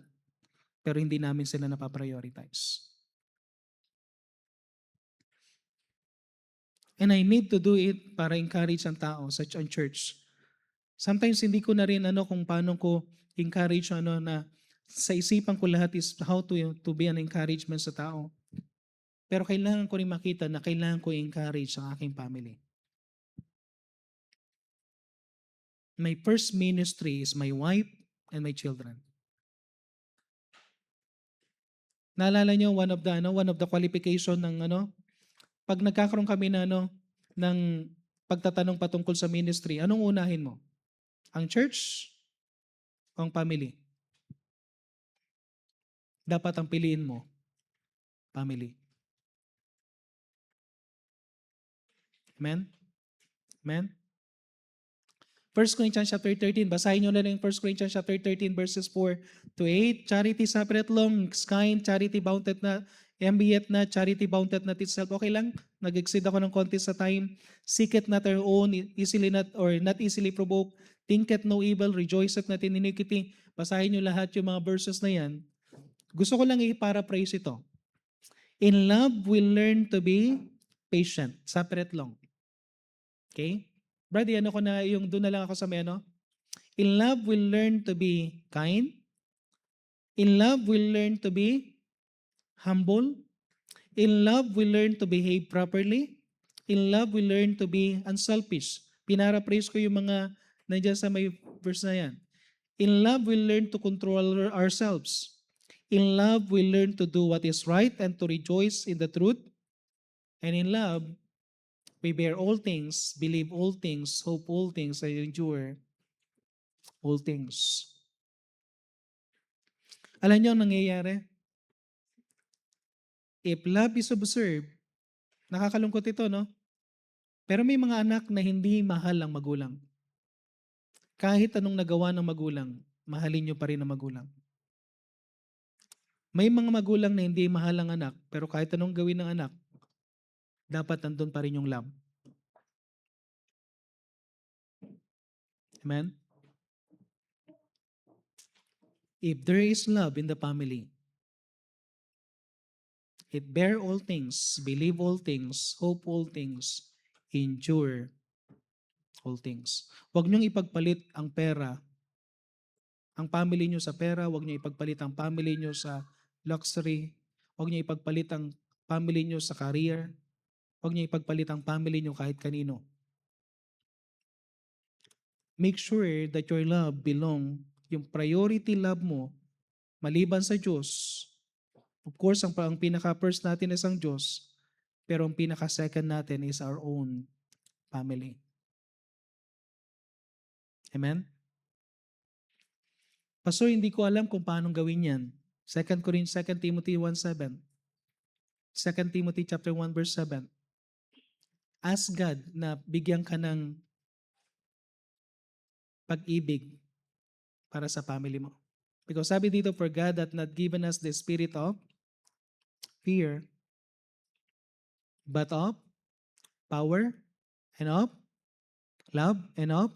A: pero hindi namin sila napaprioritize. And I need to do it para encourage ang tao sa church. Sometimes hindi ko na rin kung paano ko encourage na sa isipan ko lahat is how to be an encouragement sa tao. Pero kailangan ko rin makita na kailangan ko encourage ang aking family. My first ministry is my wife and my children. Naalala niyo one of the qualification ng pag nagkakaroon kami ng pagtatanong patungkol sa ministry, anong unahin mo? Ang church o ang family? Dapat ang piliin mo, family. Amen? Amen? 1 Corinthians chapter 13, basahin nyo lang yung 1 Corinthians chapter 13 verses 4 to 8. Charity suffereth long, kind, charity boundeth not, envieth not, charity boundeth not itself. Okay lang, nag-exceed ako ng konti sa time. Seeketh not her own, easily not, or not easily provoked, thinketh no evil, rejoiceth not in iniquity. Basahin nyo lahat yung mga verses na yan. Gusto ko lang i-paraphrase ito. In love, we learn to be patient, suffereth long. Okay? Brady, ko na yung doon na lang ako sa may In love, we'll learn to be kind. In love, we'll learn to be humble. In love, we learn to behave properly. In love, we learn to be unselfish. Pinarapraise ko yung mga nandiyan sa may verse na yan. In love, we learn to control ourselves. In love, we learn to do what is right and to rejoice in the truth. And in love, we bear all things, believe all things, hope all things, and endure all things. Alam niyo ang nangyayari? If love is observed, nakakalungkot ito, no? Pero may mga anak na hindi mahal ang magulang. Kahit anong nagawa ng magulang, mahalin niyo pa rin ang magulang. May mga magulang na hindi mahal ang anak, pero kahit anong gawin ng anak, dapat nandun pa rin yung love. Amen? If there is love in the family, it bear all things, believe all things, hope all things, endure all things. Huwag niyong ipagpalit ang pera, ang family niyo sa pera, huwag niyo ipagpalit ang family niyo sa luxury, huwag niyo ipagpalit ang family niyo sa career, huwag niyo ipagpalit ang family niyo kahit kanino. Make sure that your love yung priority love mo, maliban sa Diyos. Of course, ang pinaka-first natin is ang Diyos, pero ang pinaka-second natin is our own family. Amen? Pastor, hindi ko alam kung paano gawin yan. 2 Timothy 1:7. 2 Timothy chapter 1 verse 7. Ask God na bigyan ka ng pag-ibig para sa family mo. Because sabi dito, for God hath not given us the spirit of fear, but of power, and of love, and of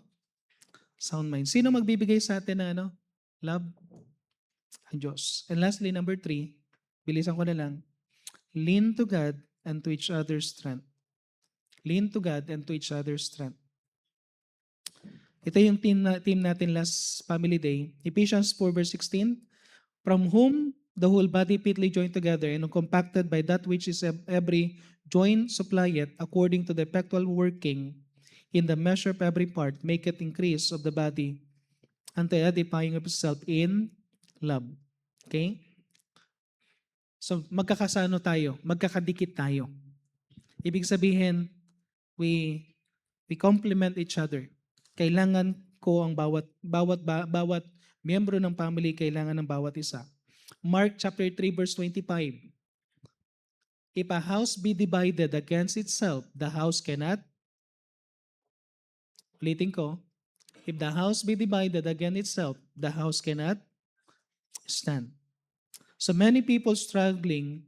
A: sound mind. Sino magbibigay sa atin ng love? Ang Diyos. And lastly, number 3, bilisan ko na lang, lean to God and to each other's strength. Lean to God and to each other's strength. Ito yung team natin last Family Day. Ephesians 4 verse 16, from whom the whole body fitly joined together and compacted by that which is every joint supplieth according to the effectual working in the measure of every part, make it increase of the body unto edifying of itself in love. Okay? So, magkakasano tayo, magkakadikit tayo. Ibig sabihin, we complement each other. Kailangan ko ang bawat miyembro ng family, kailangan ng bawat isa. Mark chapter 3 verse 25. If a house be divided against itself, the house cannot. Ulitin ko. If the house be divided against itself, the house cannot stand. So many people struggling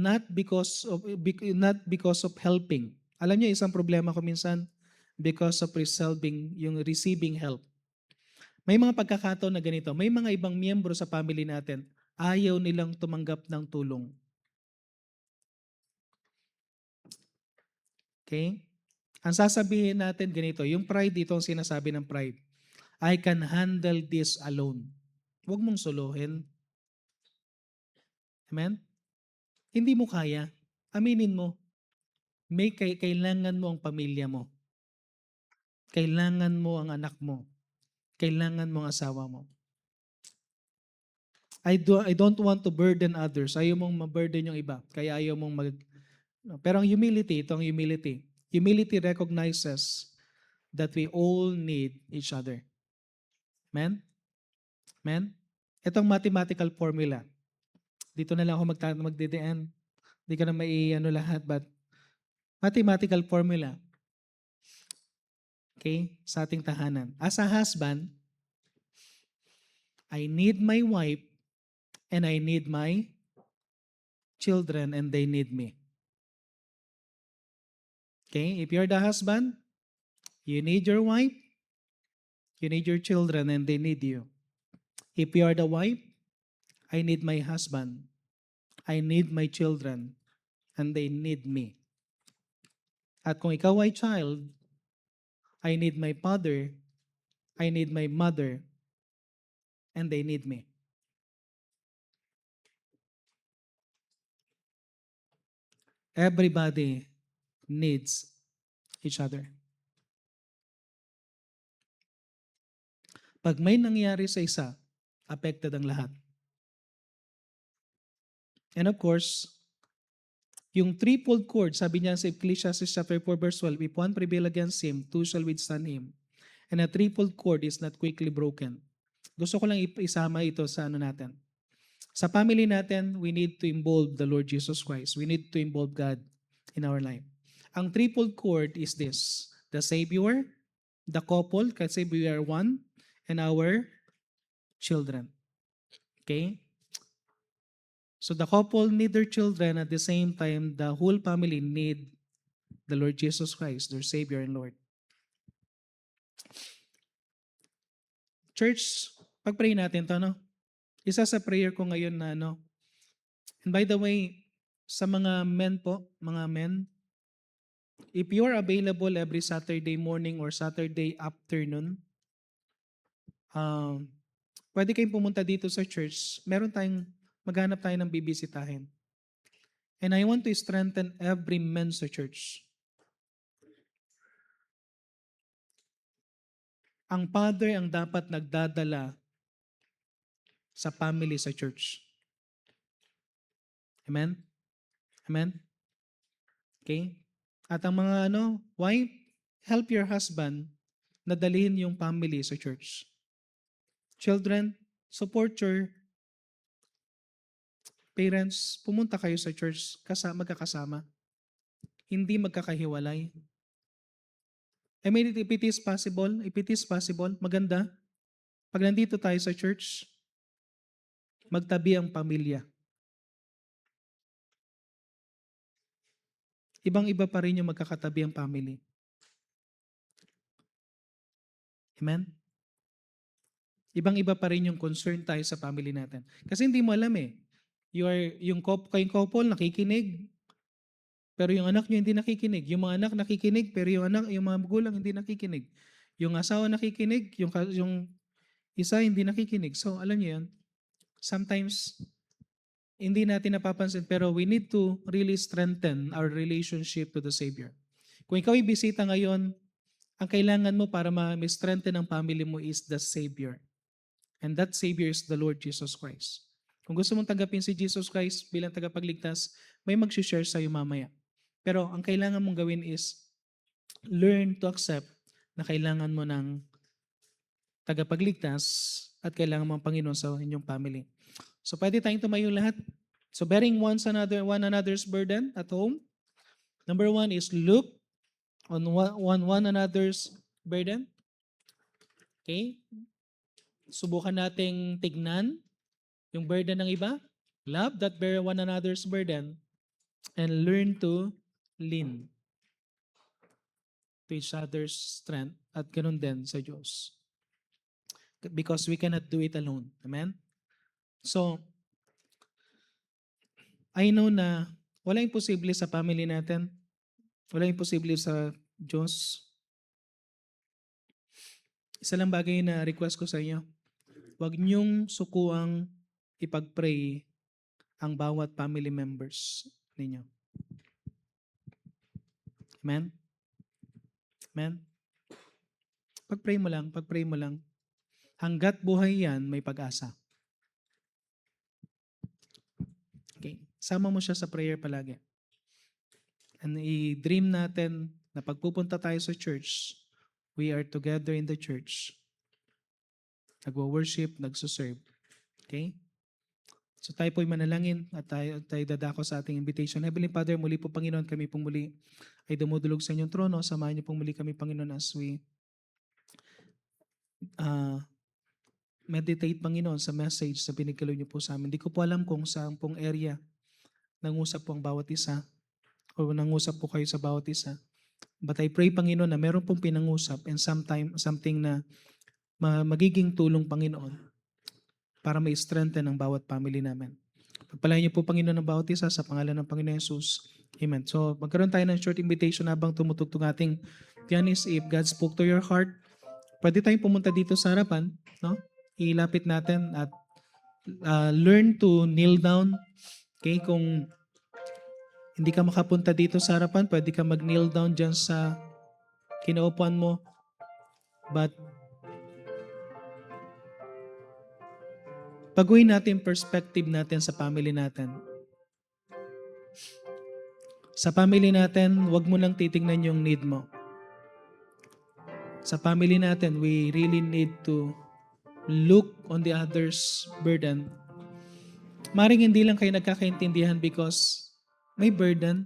A: not because of helping. Alam niyo, isang problema ko minsan, because of receiving help. May mga pagkakataon na ganito, may mga ibang miyembro sa family natin, ayaw nilang tumanggap ng tulong. Okay? Ang sasabihin natin ganito, yung pride dito ang sinasabi ng pride. I can handle this alone. Huwag mong suluhin. Amen? Hindi mo kaya. Aminin mo. May kailangan mo ang pamilya mo. Kailangan mo ang anak mo. Kailangan mo ang asawa mo. I don't want to burden others. Ayaw mong ma-burden yung iba. Kaya ayaw mong Pero ang humility, ito ang humility. Humility recognizes that we all need each other. Amen? Amen? Itong mathematical formula. Dito na lang ako magdideen. Hindi ko na lahat, but mathematical formula. Okay? Sa ating tahanan. As a husband, I need my wife and I need my children and they need me. Okay? If you're the husband, you need your wife, you need your children, and they need you. If you are the wife, I need my husband, I need my children, and they need me. At kung ikaw ay child, I need my father, I need my mother, and they need me. Everybody needs each other. Pag may nangyari sa isa, affected ang lahat. And of course, yung threefold cord, sabi niya sa Ecclesiastes chapter 4 verse 12, if one prevail against him, two shall withstand him. And a threefold cord is not quickly broken. Gusto ko lang isama ito sa ano natin. Sa family natin, we need to involve the Lord Jesus Christ. We need to involve God in our life. Ang triple cord is this: the Savior, the couple, kasi we are one, and our children. Okay? So the couple need their children, at the same time, the whole family need the Lord Jesus Christ, their Savior and Lord. Church, pag-pray natin to, no? Isa sa prayer ko ngayon na, no? And by the way, sa mga men po, mga men, if you are available every Saturday morning or Saturday afternoon, um, pwede kayong pumunta dito sa church. Meron tayong, maghanap tayo ng bibisitahin. And I want to strengthen every man sa church. Ang father ang dapat nagdadala sa family sa church. Amen? Amen? Okay? At ang mga wife, help your husband na dalhin yung family sa church. Children, support your parents. Pumunta kayo sa church, magkakasama. Hindi magkakahiwalay. I mean, if it is possible, maganda. Pag nandito tayo sa church, magtabi ang pamilya. Ibang-iba pa rin yung magkakatabi ang family. Amen? Ibang-iba pa rin yung concern tayo sa family natin. Kasi hindi mo alam eh. Kayong couple nakikinig, pero yung anak nyo hindi nakikinig. Yung mga anak nakikinig, pero yung mga magulang hindi nakikinig. Yung asawa nakikinig, yung isa hindi nakikinig. So, alam niyo yan, sometimes, hindi natin napapansin, pero we need to really strengthen our relationship to the Savior. Kung ikaw ay bisita ngayon, ang kailangan mo para ma-strengthen ang family mo is the Savior. And that Savior is the Lord Jesus Christ. Kung gusto mong tanggapin si Jesus Christ bilang tagapagligtas, may mag-share sa'yo mamaya. Pero ang kailangan mong gawin is learn to accept na kailangan mo ng tagapagligtas at kailangan mo ang Panginoon sa inyong family. So pwede tayong tumayo lahat. So bearing one another's burden at home. Number 1 is look on one another's burden. Okay? Subukan nating tignan yung burden ng iba. Love that bear one another's burden and learn to lean to each other's strength at ganun din sa Diyos. Because we cannot do it alone. Amen? So, I know na wala imposible sa family natin. Wala imposible sa Diyos. Isa lang bagay na request ko sa inyo. Huwag niyong sukuang ipag-pray ang bawat family members ninyo. Amen? Amen? Pag-pray mo lang. Hanggat buhay yan, may pag-asa. Okay. Sama mo siya sa prayer palagi. And i-dream natin na pagpupunta tayo sa church, we are together in the church. Nagwo-worship, nagsuserve. Okay? So tayo po'y manalangin at tayo dadako sa ating invitation. Heavenly Father, muli po Panginoon, kami pong muli ay dumudulog sa inyong trono. Samahan niyo pong muli kami Panginoon as we meditate Panginoon sa message sa binigay niyo po sa amin. Hindi ko po alam kung saan pong area nangusap po ang bawat isa o nangusap po kayo sa bawat isa. But I pray Panginoon na meron pong pinangusap and something na magiging tulong Panginoon para ma-strengthen ang bawat family namin. Pagpalain niyo po Panginoon ng bawat isa sa pangalan ng Panginoon Jesus. Amen. So magkaroon tayo ng short invitation habang tumutugtog ating pianist. If God spoke to your heart, pwede tayong pumunta dito sa harapan, no? Ilapit natin at learn to kneel down. Okay, kung hindi ka makapunta dito sa harapan, pwede ka mag-kneel down dyan sa kinaupuan mo. But baguhin natin perspective natin sa family natin. Sa family natin, wag mo lang titingnan yung need mo. Sa family natin, we really need to look on the other's burden. Maring hindi lang kayo nagkakaintindihan because may burden.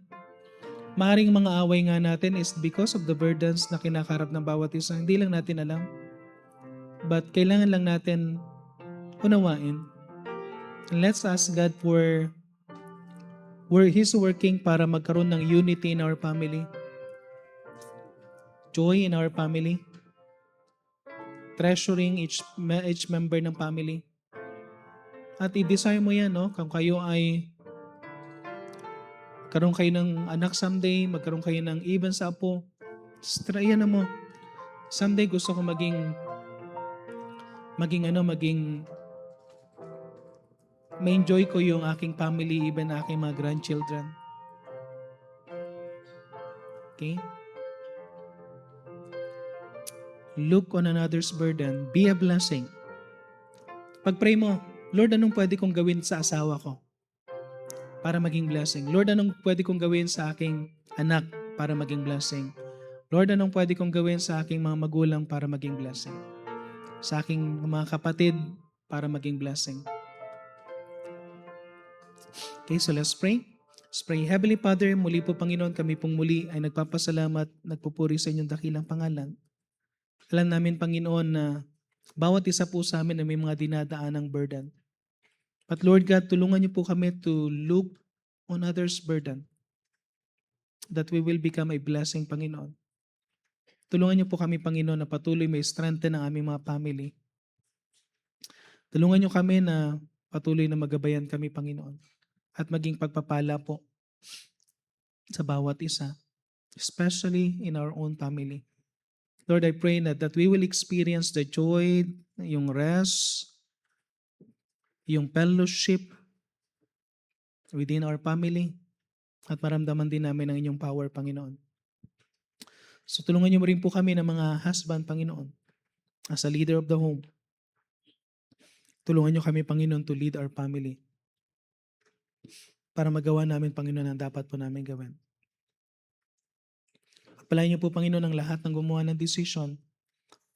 A: Maring mga away nga natin is because of the burdens na kinakarap ng bawat isa. Hindi lang natin alam. But kailangan lang natin unawain. And let's ask God for where He's working para magkaroon ng unity in our family. Joy in our family. Treasuring each member ng family. At i-desire mo yan, no? Kung kayo ay karoon kayo ng anak someday, magkaroon kayo ng even sa apo, yan na mo. Someday gusto ko maging ma-enjoy ko yung aking family, even aking mga grandchildren. Okay? Look on another's burden. Be a blessing. Pag-pray mo, Lord, anong pwede kong gawin sa asawa ko para maging blessing? Lord, anong pwede kong gawin sa aking anak para maging blessing? Lord, anong pwede kong gawin sa aking mga magulang para maging blessing? Sa aking mga kapatid para maging blessing? Okay, so let's pray. Let's pray. Heavenly Father, muli po Panginoon, kami pong muli ay nagpapasalamat, nagpupuri sa inyong dakilang pangalan. Alam namin, Panginoon, na bawat isa po sa amin ay may mga dinadaan ng burden. But Lord God, tulungan niyo po kami to look on others' burden that we will become a blessing, Panginoon. Tulungan niyo po kami, Panginoon, na patuloy may strengthen ang aming mga family. Tulungan niyo kami na patuloy na magabayan kami, Panginoon. At maging pagpapala po sa bawat isa, especially in our own family. Lord, I pray that we will experience the joy, yung rest, yung fellowship within our family, at maramdaman din namin ang inyong power, Panginoon. So tulungan niyo rin po kami ng mga husband, Panginoon, as a leader of the home. Tulungan niyo kami, Panginoon, to lead our family para magawa namin, Panginoon, ang dapat po namin gawin. Pagpalain niyo po, Panginoon, ang lahat ng gumawa ng decision.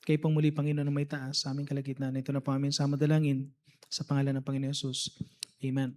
A: Kayo pong muli, Panginoon, ng may taas sa aming kalagitnaan. Ito na po aming sa madalangin sa pangalan ng Panginoon Yesus. Amen.